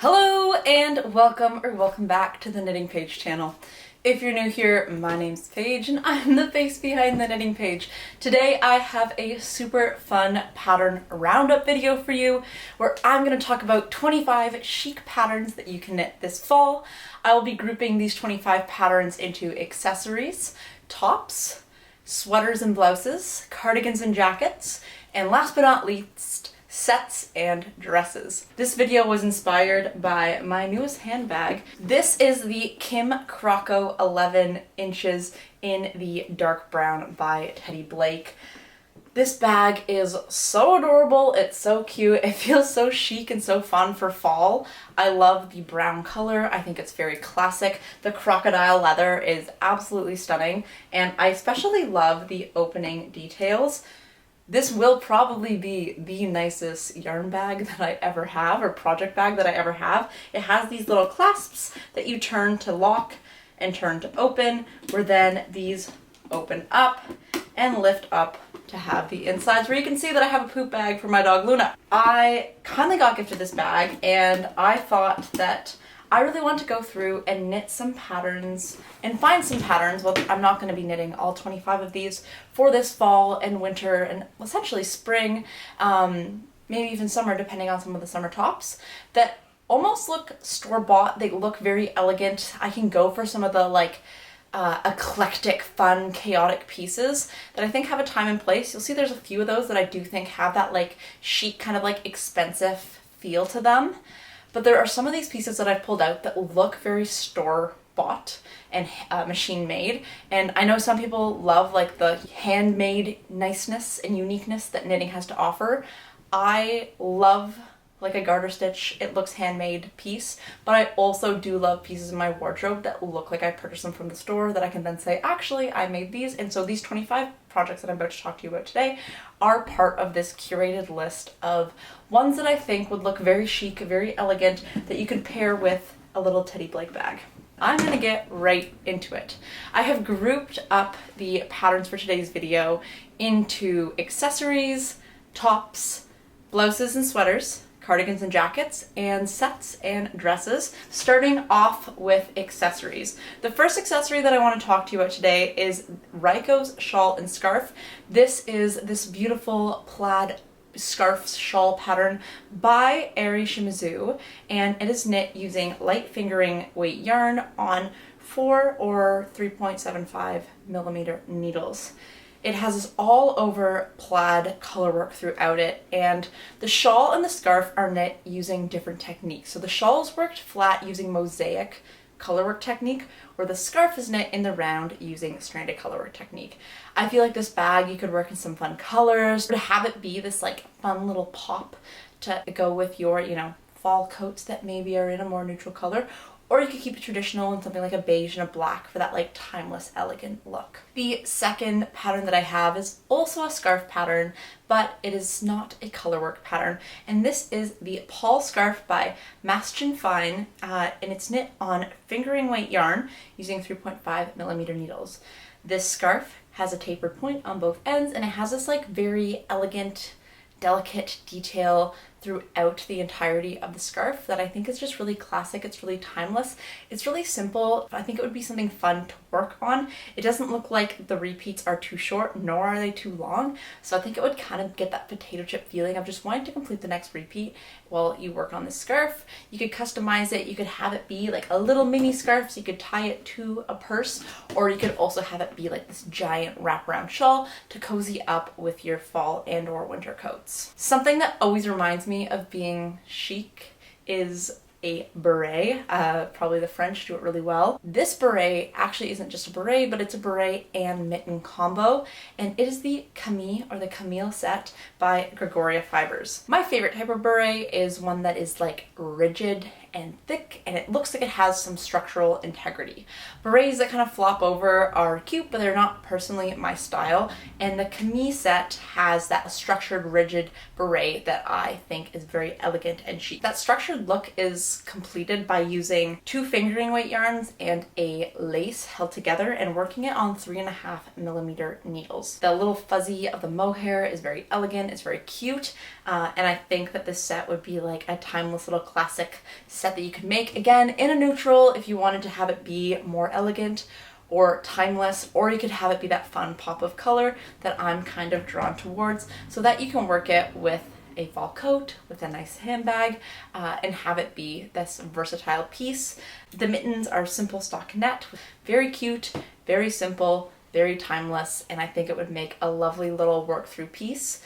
Hello and welcome back to the Knitting Page channel. If you're new here, my name's Paige and I'm the face behind the knitting page. Today I have a super fun pattern roundup video for you where I'm going to talk about 25 chic patterns that you can knit this fall. I will be grouping these 25 patterns into accessories, tops, sweaters and blouses, cardigans and jackets, and last but not least, sets and dresses. This video was inspired by my newest handbag. This is the Kim Croco 11 inches in the dark brown by Teddy Blake. This bag is so adorable, it's so cute, it feels so chic and so fun for fall. I love the brown color, I think it's very classic. The crocodile leather is absolutely stunning, and I especially love the opening details. This will probably be the nicest yarn bag that I ever have, or project bag that I ever have. It has these little clasps that you turn to lock and turn to open, where then these open up and lift up to have the insides, where you can see that I have a poop bag for my dog Luna. I kindly got gifted this bag and I thought that I really want to go through and knit some patterns and find some patterns. Well, I'm not going to be knitting all 25 of these for this fall and winter and essentially spring, maybe even summer, depending on some of the summer tops that almost look store-bought. They look very elegant. I can go for some of the eclectic, fun, chaotic pieces that I think have a time and place. You'll see there's a few of those that I do think have that chic kind of expensive feel to them. But there are some of these pieces that I've pulled out that look very store-bought and machine-made. And I know some people love the handmade niceness and uniqueness that knitting has to offer. I love a garter stitch, it looks handmade piece, but I also do love pieces in my wardrobe that look like I purchased them from the store that I can then say, actually, I made these. And so these 25 projects that I'm about to talk to you about today are part of this curated list of ones that I think would look very chic, very elegant, that you could pair with a little Teddy Blake bag. I'm gonna get right into it. I have grouped up the patterns for today's video into accessories, tops, blouses and sweaters, cardigans and jackets, and sets and dresses, starting off with accessories. The first accessory that I want to talk to you about today is Raiko's Shawl and Scarf. This is this beautiful plaid scarf shawl pattern by Ari Shimizu, and it is knit using light fingering weight yarn on 4 or 3.75 millimeter needles. It has this all over plaid colorwork throughout it, and the shawl and the scarf are knit using different techniques. So the shawl is worked flat using Mosaic colorwork technique, where the scarf is knit in the round using stranded colorwork technique. I feel like this bag you could work in some fun colors, to have it be this fun little pop to go with your, fall coats that maybe are in a more neutral color. Or you could keep it traditional in something like a beige and a black for that timeless, elegant look. The second pattern that I have is also a scarf pattern, but it is not a colorwork pattern. And this is the Paul Scarf by Mastin Fine, and it's knit on fingering weight yarn using 3.5 millimeter needles. This scarf has a tapered point on both ends, and it has this very elegant, delicate detail throughout the entirety of the scarf that I think is just really classic. It's really timeless. It's really simple. I think it would be something fun to work on. It doesn't look like the repeats are too short, nor are they too long. So I think it would kind of get that potato chip feeling of just wanting to complete the next repeat while you work on this scarf. You could customize it. You could have it be a little mini scarf, so you could tie it to a purse, or you could also have it be this giant wraparound shawl to cozy up with your fall and or winter coats. Something that always reminds me of being chic is a beret. Probably the French do it really well. This beret actually isn't just a beret, but it's a beret and mitten combo, and it is the Camille Set by Gregoria Fibers. My favorite type of beret is one that is rigid and thick, and it looks like it has some structural integrity. Berets that kind of flop over are cute, but they're not personally my style, and the Camille Set has that structured, rigid beret that I think is very elegant and chic. That structured look is completed by using 2 fingering weight yarns and a lace held together and working it on 3.5 millimeter needles. The little fuzzy of the mohair is very elegant, it's very cute, and I think that this set would be a timeless little classic set that you can make, again, in a neutral if you wanted to have it be more elegant or timeless, or you could have it be that fun pop of color that I'm kind of drawn towards, so that you can work it with a fall coat, with a nice handbag, and have it be this versatile piece. The mittens are simple stockinette, very cute, very simple, very timeless, and I think it would make a lovely little work through piece.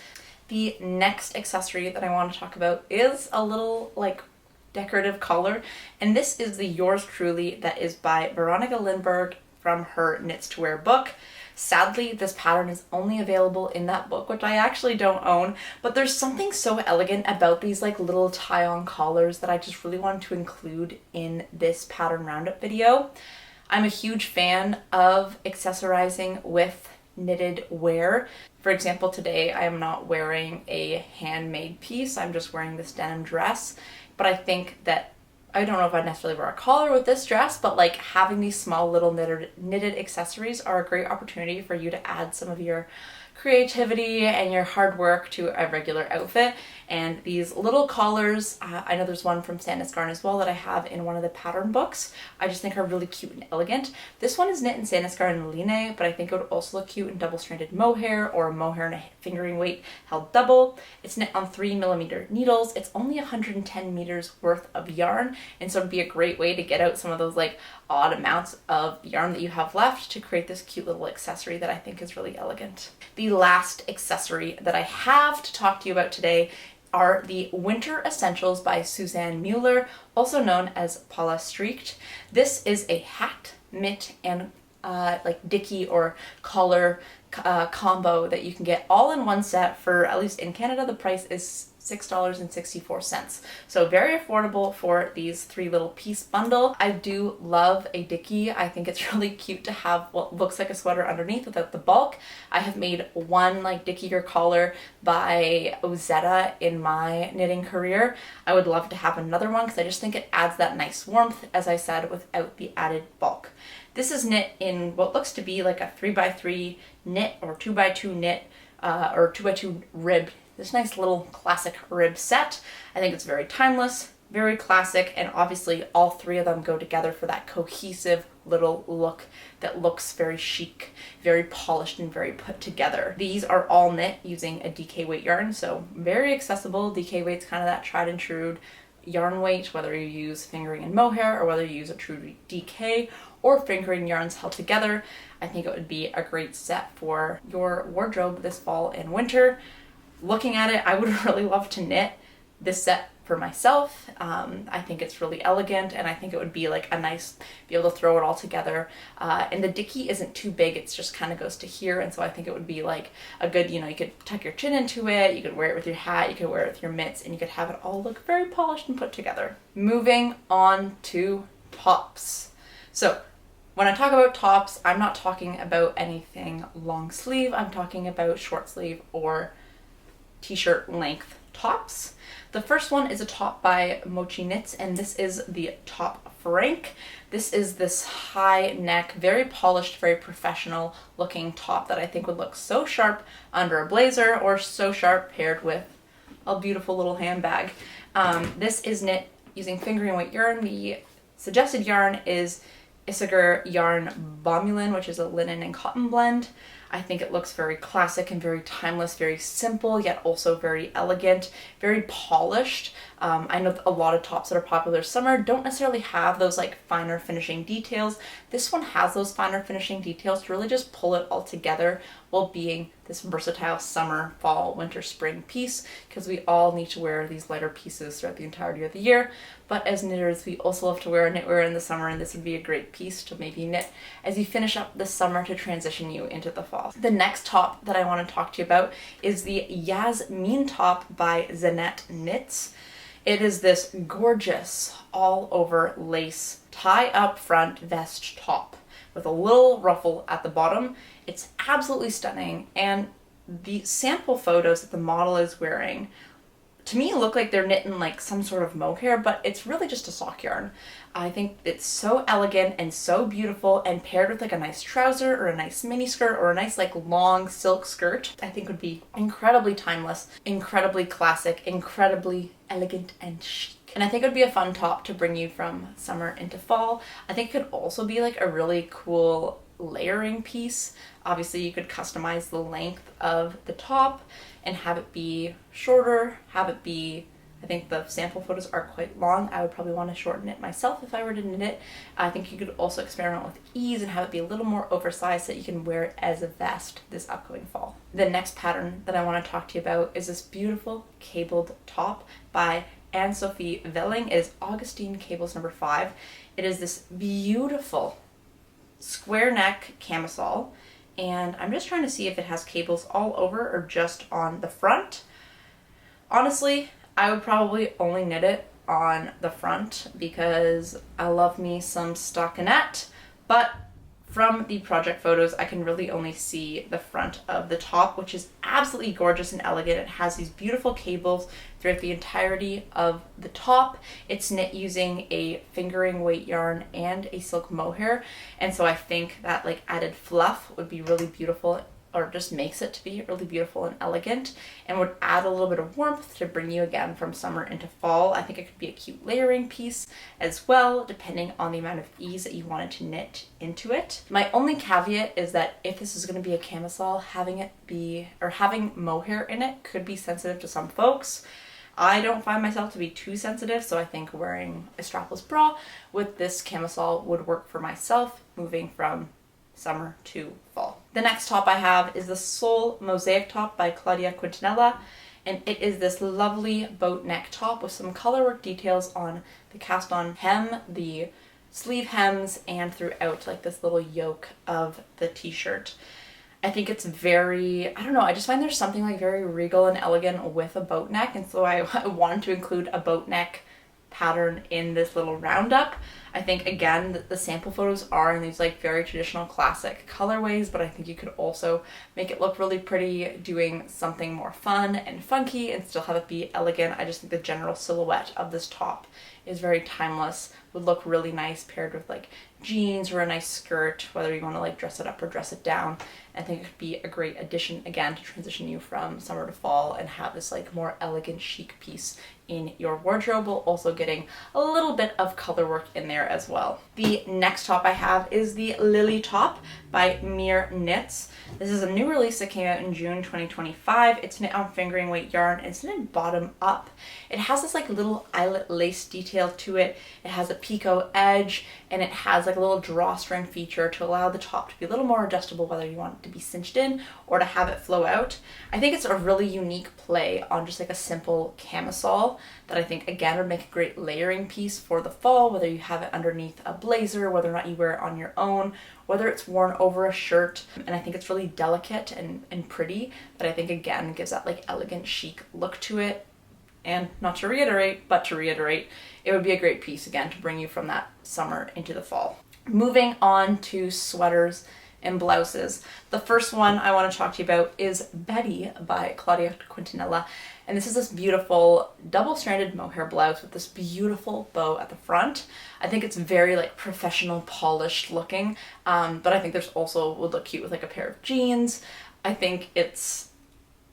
The next accessory that I want to talk about is a little like decorative collar, and this is the Yours Truly that is by Veronica Lindberg from her Knits to Wear book. Sadly, this pattern is only available in that book, which I actually don't own, but there's something so elegant about these like little tie-on collars that I just really wanted to include in this pattern roundup video. I'm a huge fan of accessorizing with knitted wear. For example, today I am not wearing a handmade piece, I'm just wearing this denim dress, but I think that I don't know if I'd necessarily wear a collar with this dress, but like having these small little knitted accessories are a great opportunity for you to add some of your creativity and your hard work to a regular outfit. And these little collars, I know there's one from Sandnes Garn as well that I have in one of the pattern books, I just think are really cute and elegant. This one is knit in Sandnes Garn and Line, but I think it would also look cute in double-stranded mohair or mohair and a fingering weight held double. It's knit on 3mm needles. It's only 110 meters worth of yarn, and so it'd be a great way to get out some of those like odd amounts of yarn that you have left to create this cute little accessory that I think is really elegant. The last accessory that I have to talk to you about today are the Winter Essentials by Suzanne Mueller, also known as Paula Streaked. This is a hat, mitt, and like dicky or collar combo that you can get all in one set for, at least in Canada, the price is $6.64. So very affordable for these 3 little piece bundle. I do love a dicky. I think it's really cute to have what looks like a sweater underneath without the bulk. I have made one like dicky or collar by Ozetta in my knitting career. I would love to have another one because I just think it adds that nice warmth, as I said, without the added bulk. This is knit in what looks to be like a 3x3 knit or 2x2 knit or 2x2 rib. This nice little classic rib set. I think it's very timeless, very classic, and obviously all 3 of them go together for that cohesive little look that looks very chic, very polished, and very put together. These are all knit using a DK weight yarn, so very accessible. DK weight's kind of that tried and true yarn weight, whether you use fingering and mohair or whether you use a true DK or fingering yarns held together. I think it would be a great set for your wardrobe this fall and winter. Looking at it, I would really love to knit this set for myself. I think it's really elegant, and I think it would be like a nice, be able to throw it all together. And the dicky isn't too big, it's just kind of goes to here, and so I think it would be like a good, you know, you could tuck your chin into it, you could wear it with your hat, you could wear it with your mitts, and you could have it all look very polished and put together. Moving on to tops. So when I talk about tops, I'm not talking about anything long sleeve, I'm talking about short sleeve or t-shirt length tops. The first one is a top by Mochi Knits, and this is the top Frank. This is this high neck, very polished, very professional looking top that I think would look so sharp under a blazer or so sharp paired with a beautiful little handbag. This is knit using fingering weight yarn. The suggested yarn is Isager Yarn Bomulin, which is a linen and cotton blend. I think it looks very classic and very timeless, very simple, yet also very elegant, very polished. I know a lot of tops that are popular this summer don't necessarily have those like finer finishing details. This one has those finer finishing details to really just pull it all together while being this versatile summer, fall, winter, spring piece, because we all need to wear these lighter pieces throughout the entirety of the year. But as knitters, we also love to wear knitwear in the summer, and this would be a great piece to maybe knit as you finish up the summer to transition you into the fall. The next top that I want to talk to you about is the Yasmeen top by Zanette Knits. It is this gorgeous all over lace tie up front vest top with a little ruffle at the bottom. It's absolutely stunning, and the sample photos that the model is wearing to me look like they're knitting like some sort of mohair, but it's really just a sock yarn. I think it's so elegant and so beautiful, and paired with like a nice trouser or a nice mini skirt or a nice like long silk skirt, I think would be incredibly timeless, incredibly classic, incredibly elegant and chic. And I think it would be a fun top to bring you from summer into fall. I think it could also be like a really cool layering piece. Obviously you could customize the length of the top and have it be shorter, have it be, I think the sample photos are quite long. I would probably want to shorten it myself if I were to knit it. I think you could also experiment with ease and have it be a little more oversized so that you can wear it as a vest this upcoming fall. The next pattern that I want to talk to you about is this beautiful cabled top by Anne-Sophie Velling. It is Augustine Cables number 5. It is this beautiful square neck camisole, and I'm just trying to see if it has cables all over or just on the front. Honestly, I would probably only knit it on the front because I love me some stockinette, but from the project photos I can really only see the front of the top, which is absolutely gorgeous and elegant. It has these beautiful cables throughout the entirety of the top. It's knit using a fingering weight yarn and a silk mohair, and so I think that like added fluff would be really beautiful, or just makes it to be really beautiful and elegant, and would add a little bit of warmth to bring you again from summer into fall. I think it could be a cute layering piece as well, depending on the amount of ease that you wanted to knit into it. My only caveat is that if this is going to be a camisole, having it be, or having mohair in it could be sensitive to some folks. I don't find myself to be too sensitive, so I think wearing a strapless bra with this camisole would work for myself, moving from summer to fall. The next top I have is the Soul Mosaic top by Claudia Quintanilla, and it is this lovely boat neck top with some colorwork details on the cast on hem, the sleeve hems, and throughout like this little yoke of the t-shirt. I think it's very, I don't know, I just find there's something like very regal and elegant with a boat neck, and so I wanted to include a boat neck pattern in this little roundup. I think again the sample photos are in these like very traditional classic colorways, but I think you could also make it look really pretty doing something more fun and funky and still have it be elegant. I just think the general silhouette of this top is very timeless, would look really nice paired with like jeans or a nice skirt, whether you want to like dress it up or dress it down. I think it could be a great addition again to transition you from summer to fall and have this like more elegant chic piece in your wardrobe, while also getting a little bit of color work in there as well. The next top I have is the Lily top by Mere Knits. This is a new release that came out in June 2025. It's knit on fingering weight yarn. It's knit bottom up. It has this like little eyelet lace detail to it. It has a picot edge, and it has like a little drawstring feature to allow the top to be a little more adjustable, whether you want it to be cinched in or to have it flow out. I think it's a really unique play on just like a simple camisole that I think again would make a great layering piece for the fall, whether you have it underneath a blazer, whether or not you wear it on your own, whether it's worn over a shirt. And I think it's really delicate and pretty, but I think again gives that like elegant chic look to it. And not to reiterate, but to reiterate, it would be a great piece again to bring you from that summer into the fall. Moving on to sweaters and blouses. The first one I want to talk to you about is Betty by Claudia Quintanilla. And this is this beautiful double-stranded mohair blouse with this beautiful bow at the front. I think it's very like professional, polished looking, but I think there's also would look cute with like a pair of jeans. I think it's,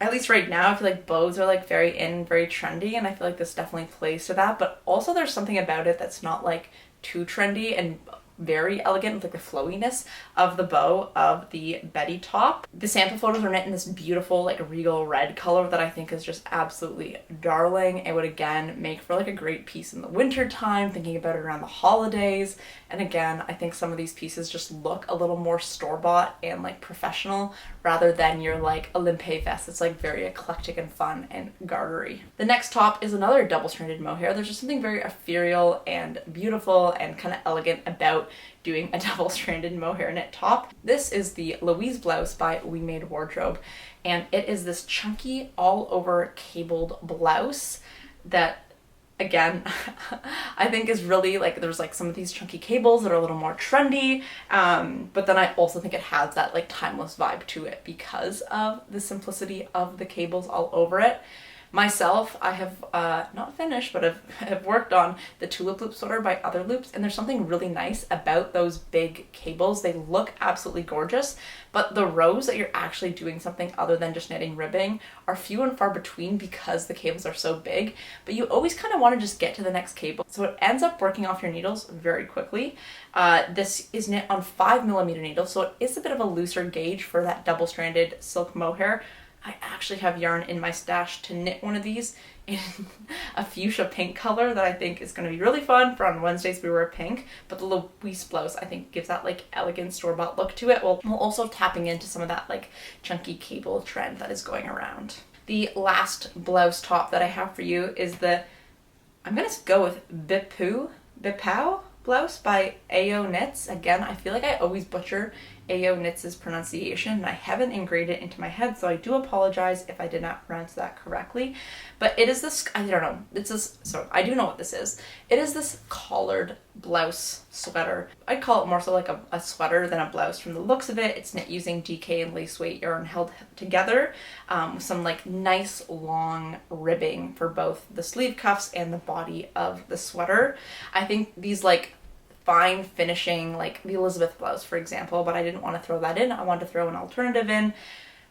at least right now, I feel like bows are like very in, very trendy, and I feel like this definitely plays to that, but also there's something about it that's not like too trendy and very elegant with like the flowiness of the bow of the Betty top. The sample photos are knit in this beautiful like regal red color that I think is just absolutely darling. It would again make for like a great piece in the winter time, thinking about it around the holidays. And again, I think some of these pieces just look a little more store-bought and like professional rather than your like Olympe vest. It's like very eclectic and fun and gartery. The next top is another double-stranded mohair. There's just something very ethereal and beautiful and kind of elegant about doing a double-stranded mohair knit top. This is the Louise Blouse by We Made Wardrobe, and it is this chunky all over cabled blouse that again I think is really like, there's like some of these chunky cables that are a little more trendy, but then I also think it has that like timeless vibe to it because of the simplicity of the cables all over it. Myself, I have not finished, but have worked on the tulip loop sweater by Other Loops, and there's something really nice about those big cables. They look absolutely gorgeous, but the rows that you're actually doing something other than just knitting ribbing are few and far between because the cables are so big, but you always kind of want to just get to the next cable. So it ends up working off your needles very quickly. This is knit on 5mm needles, so it is a bit of a looser gauge for that double-stranded silk mohair. I actually have yarn in my stash to knit one of these in a fuchsia pink color that I think is going to be really fun for on Wednesdays we wear pink, but the Louise Blouse I think gives that like elegant store-bought look to it, while also tapping into some of that like chunky cable trend that is going around. The last blouse top that I have for you is I'm going to go with Bipau Blouse by AO Knits. Again, I feel like I always butcher AO Knits' pronunciation, and I haven't ingrained it into my head, so I do apologize if I did not pronounce that correctly. But it is this, I don't know, it's this, so I do know what this is. It is this collared blouse sweater. I'd call it more so like a sweater than a blouse from the looks of it. It's knit using DK and lace weight yarn held together with some like nice long ribbing for both the sleeve cuffs and the body of the sweater. I think these like fine finishing, like the Elizabeth blouse for example, but I didn't want to throw that in. I wanted to throw an alternative in.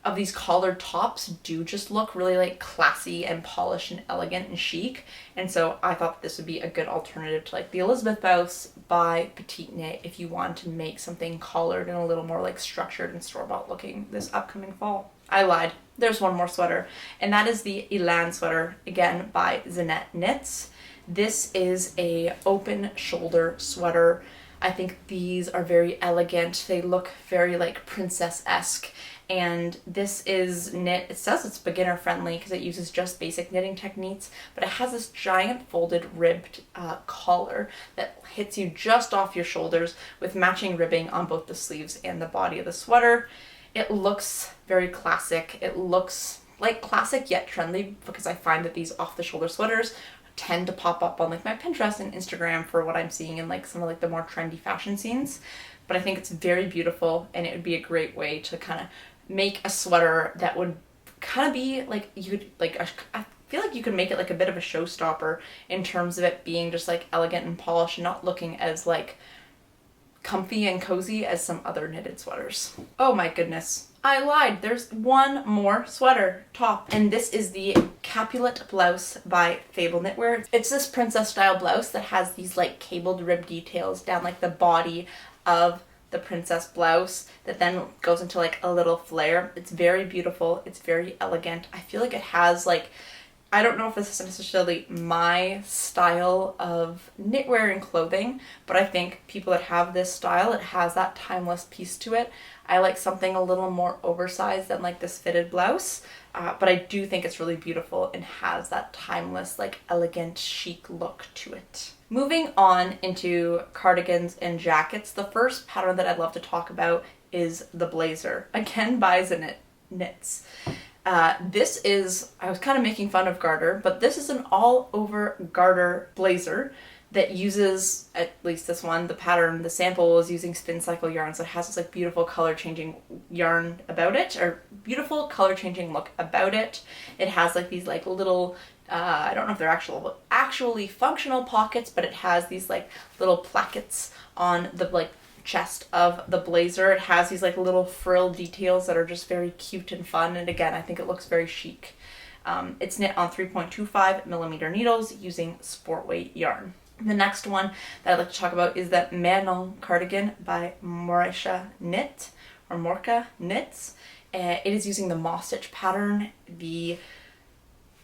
Of these collared tops do just look really like classy and polished and elegant and chic, and so I thought this would be a good alternative to like the Elizabeth blouse by Petite Knit if you want to make something collared and a little more like structured and store-bought looking this upcoming fall. I lied, there's one more sweater, and that is the Elan Sweater, again by Zanette Knits. This is a open shoulder sweater. I think these are very elegant. They look very like princess-esque, and this is knit, it says it's beginner friendly because it uses just basic knitting techniques, but it has this giant folded ribbed collar that hits you just off your shoulders with matching ribbing on both the sleeves and the body of the sweater. It looks very classic. It looks like classic yet trendy, because I find that these off the shoulder sweaters tend to pop up on like my Pinterest and Instagram for what I'm seeing in like some of like the more trendy fashion scenes. But I think it's very beautiful, and it would be a great way to kind of make a sweater that would kind of be like, you could like I feel like you could make it like a bit of a showstopper in terms of it being just like elegant and polished and not looking as like comfy and cozy as some other knitted sweaters. Oh my goodness, I lied. There's one more sweater top, and this is the Capulate Blouse by Fable Knitwear. It's this princess style blouse that has these like cabled rib details down like the body of the princess blouse that then goes into like a little flare. It's very beautiful. It's very elegant. I feel like it has like, I don't know if this is necessarily my style of knitwear and clothing, but I think people that have this style, it has that timeless piece to it. I like something a little more oversized than like this fitted blouse, but I do think it's really beautiful and has that timeless, like elegant, chic look to it. Moving on into cardigans and jackets, the first pattern that I'd love to talk about is the blazer, again by Zanette Knits. This is, I was kind of making fun of garter, but this is an all over garter blazer that uses, at least this one, the pattern, the sample is using spin cycle yarn, so it has this like beautiful color changing yarn about it, or beautiful color changing look about it. It has like these like little, I don't know if they're actually functional pockets, but it has these like little plackets on the like chest of the blazer. It has these like little frill details that are just very cute and fun, and again I think it looks very chic. It's knit on 3.25mm needles using sport weight yarn. The next one that I'd like to talk about is the Manel Cardigan by Morka Knits. It is using the moss stitch pattern.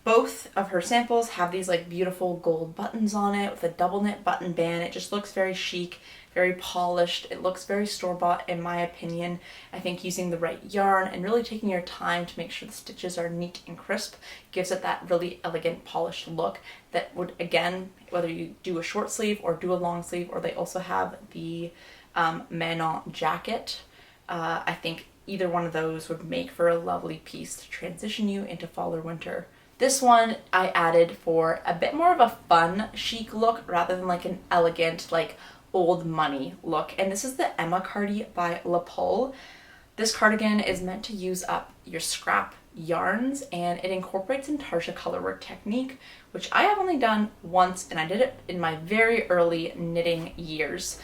Both of her samples have these like beautiful gold buttons on it with a double knit button band. It just looks very chic, very polished. It looks very store-bought in my opinion. I think using the right yarn and really taking your time to make sure the stitches are neat and crisp gives it that really elegant polished look that would, again, whether you do a short sleeve or do a long sleeve, or they also have the Manel jacket, I think either one of those would make for a lovely piece to transition you into fall or winter. This one I added for a bit more of a fun chic look rather than like an elegant like old money look, and this is the Emma Cardi by La Pole. This cardigan is meant to use up your scrap yarns, and it incorporates intarsia colorwork technique, which I have only done once, and I did it in my very early knitting years.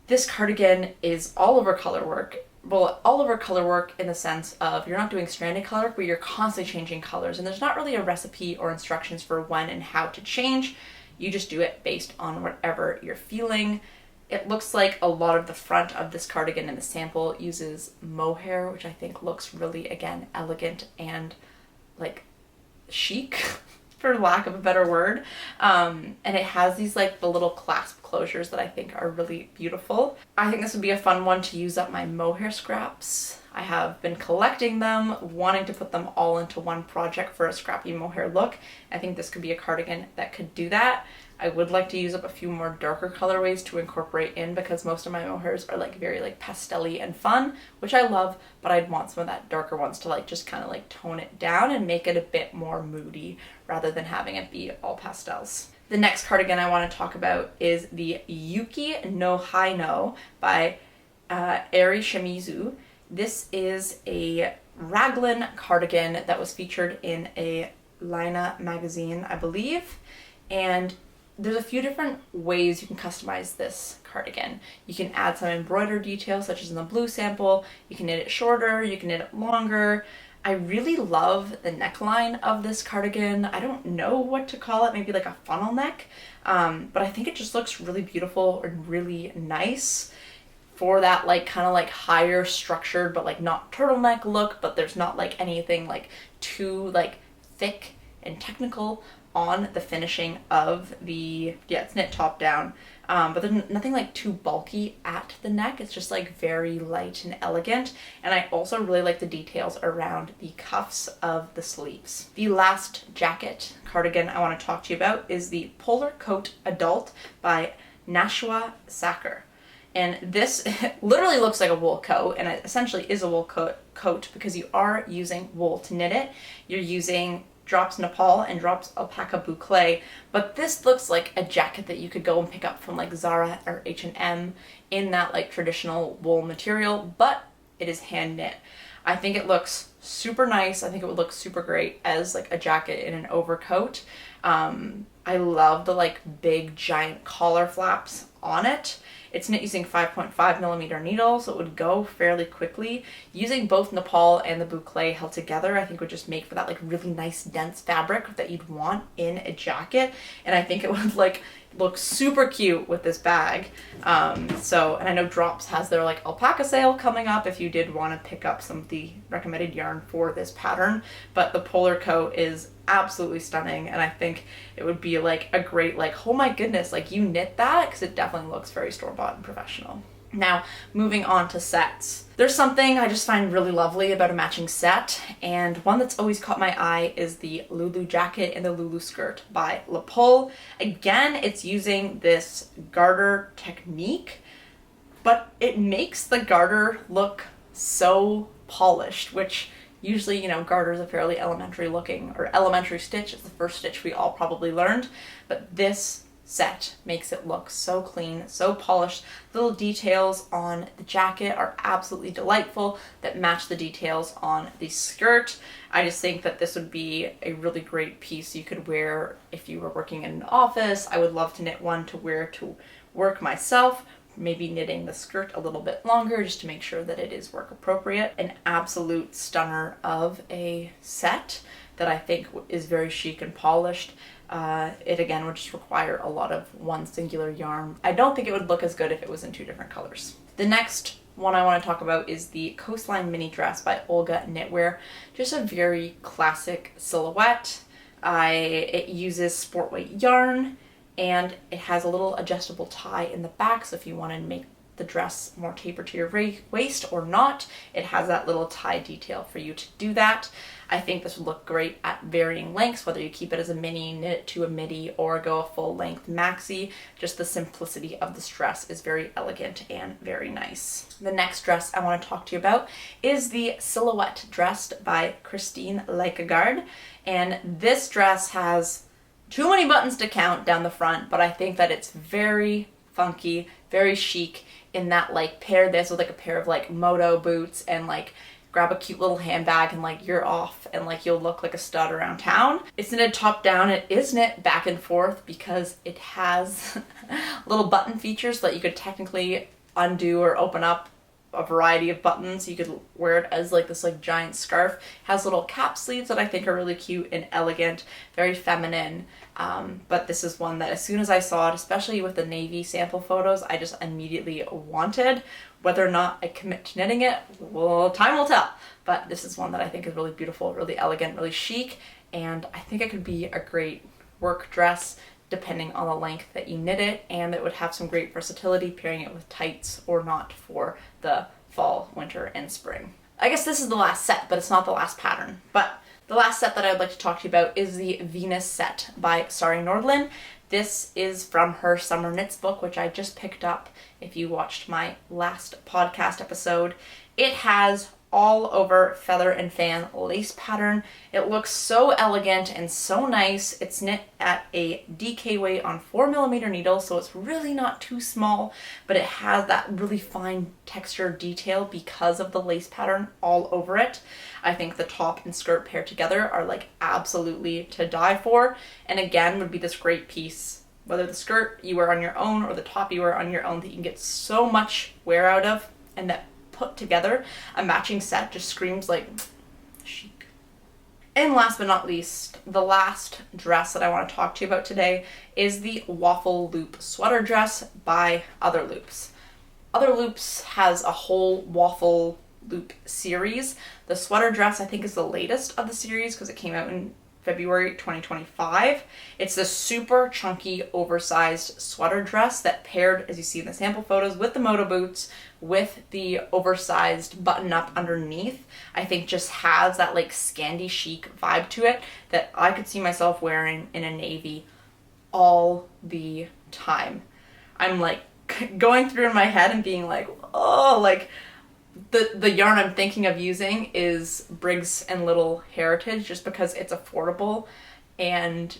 This cardigan is all over colorwork. Well, all over colorwork in the sense of you're not doing stranded colorwork, but you're constantly changing colors, and there's not really a recipe or instructions for when and how to change. You just do it based on whatever you're feeling. It looks like a lot of the front of this cardigan in the sample uses mohair, which I think looks really, again, elegant and like chic, for lack of a better word. And it has these like the little clasp closures that I think are really beautiful. I think this would be a fun one to use up my mohair scraps. I have been collecting them, wanting to put them all into one project for a scrappy mohair look. I think this could be a cardigan that could do that. I would like to use up a few more darker colorways to incorporate in, because most of my mohairs are like very like pastel-y and fun, which I love, but I'd want some of that darker ones to like just kind of like tone it down and make it a bit more moody rather than having it be all pastels. The next cardigan I want to talk about is the Yuki Noho by Eri Shimizu. This is a raglan cardigan that was featured in a Lina magazine, I believe, and there's a few different ways you can customize this cardigan. You can add some embroidered details, such as in the blue sample. You can knit it shorter, you can knit it longer. I really love the neckline of this cardigan. I don't know what to call it, maybe like a funnel neck, but I think it just looks really beautiful and really nice for that like kind of like higher structured, but like not turtleneck look, but there's not like anything like too like thick and technical on the finishing of the, yeah, it's knit top down, but there's nothing like too bulky at the neck. It's just like very light and elegant, and I also really like the details around the cuffs of the sleeves. The last jacket cardigan I want to talk to you about is the Polar Coat Adult by Nashua Sacker. And this literally looks like a wool coat, and it essentially is a wool coat because you are using wool to knit it. You're using drops Nepal and drops alpaca boucle, but this looks like a jacket that you could go and pick up from like Zara or H&M in that like traditional wool material, but it is hand knit. I think it looks super nice. I think it would look super great as like a jacket in an overcoat. I love the like big giant collar flaps on it. It's knit using 5.5mm needles, so it would go fairly quickly. Using both Nepal and the boucle held together, I think would just make for that like really nice dense fabric that you'd want in a jacket, and I think it would like look super cute with this bag. And I know Drops has their like alpaca sale coming up if you did want to pick up some of the recommended yarn for this pattern, but the polar coat is absolutely stunning, and I think it would be like a great like, oh my goodness, like you knit that, because it definitely looks very store-bought and professional. Now, moving on to sets. There's something I just find really lovely about a matching set, and one that's always caught my eye is the Lulu jacket and the Lulu skirt by Le Pull. Again, it's using this garter technique, but it makes the garter look so polished, which usually, you know, garter is a fairly elementary looking, or elementary stitch. It's the first stitch we all probably learned, but this set makes it look so clean, so polished. Little details on the jacket are absolutely delightful that match the details on the skirt. I just think that this would be a really great piece you could wear if you were working in an office. I would love to knit one to wear to work myself, maybe knitting the skirt a little bit longer just to make sure that it is work appropriate. An absolute stunner of a set that I think is very chic and polished. It again would just require a lot of one singular yarn. I don't think it would look as good if it was in two different colors. The next one I want to talk about is the Coastline mini dress by Olga Knitwear. Just a very classic silhouette. It uses sport weight yarn, and it has a little adjustable tie in the back, so if you want to make the dress more tapered to your waist or not, it has that little tie detail for you to do that. I think this would look great at varying lengths, whether you keep it as a mini, knit it to a midi, or go a full length maxi. Just the simplicity of this dress is very elegant and very nice. The next dress I want to talk to you about is the Silhouette dress by Christine Leikegard, and this dress has too many buttons to count down the front, but I think that it's very funky, very chic in that like pair this with like a pair of like moto boots and like grab a cute little handbag and like you're off and like you'll look like a stud around town. It's knitted top down. It is knit back and forth because it has little button features that you could technically undo or open up a variety of buttons. You could wear it as like this like giant scarf. It has little cap sleeves that I think are really cute and elegant, very feminine. But this is one that as soon as I saw it, especially with the navy sample photos, I just immediately wanted. Whether or not I commit to knitting it, well, time will tell. But this is one that I think is really beautiful, really elegant, really chic, and I think it could be a great work dress depending on the length that you knit it, and it would have some great versatility pairing it with tights or not for the fall, winter, and spring. I guess this is the last set, but it's not the last pattern. But the last set that I'd like to talk to you about is the Venus set by Sari Nordlund. This is from her Summer Knits book, which I just picked up if you watched my last podcast episode. It has all over feather and fan lace pattern. It looks so elegant and so nice. It's knit at a DK weight on 4mm needle, so it's really not too small, but it has that really fine texture detail because of the lace pattern all over it. I think the top and skirt paired together are like absolutely to die for, and again would be this great piece, whether the skirt you wear on your own or the top you wear on your own, that you can get so much wear out of, and that put together a matching set just screams like chic. And last but not least, the last dress that I want to talk to you about today is the Waffle Loop sweater dress by Other Loops. Other Loops has a whole Waffle Loop series. The sweater dress I think is the latest of the series because it came out in February 2025. It's this super chunky, oversized sweater dress that paired, as you see in the sample photos, with the moto boots, with the oversized button up underneath, I think just has that like Scandi chic vibe to it that I could see myself wearing in a navy all the time. I'm like going through in my head and being like, oh, like the yarn I'm thinking of using is Briggs and Little Heritage, just because it's affordable, and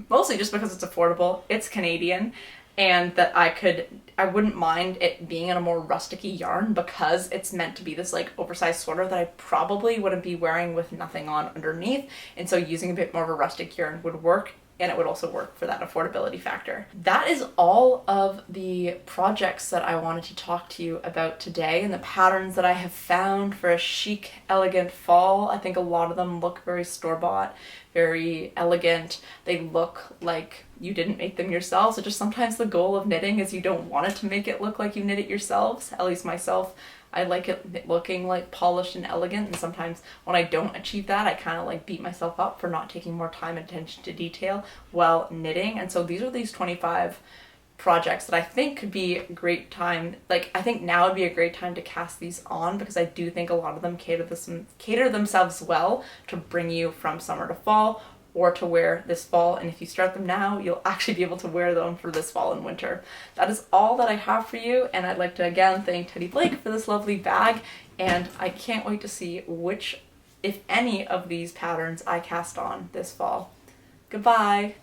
mostly just because it's affordable, it's Canadian, and that I wouldn't mind it being in a more rustic-y yarn because it's meant to be this like oversized sweater that I probably wouldn't be wearing with nothing on underneath, and so using a bit more of a rustic yarn would work, and it would also work for that affordability factor. That is all of the projects that I wanted to talk to you about today and the patterns that I have found for a chic, elegant fall. I think a lot of them look very store-bought, very elegant. They look like you didn't make them yourself. So just sometimes the goal of knitting is you don't want it to make it look like you knit it yourselves. At least myself, I like it looking like polished and elegant, and sometimes when I don't achieve that, I kind of like beat myself up for not taking more time and attention to detail while knitting. And so these are these 25 projects that I think could be a great time. Like, I think now would be a great time to cast these on because I do think a lot of them cater themselves well to bring you from summer to fall or to wear this fall, and if you start them now, you'll actually be able to wear them for this fall and winter. That is all that I have for you, and I'd like to again thank Teddy Blake for this lovely bag, and I can't wait to see which, if any, of these patterns I cast on this fall. Goodbye!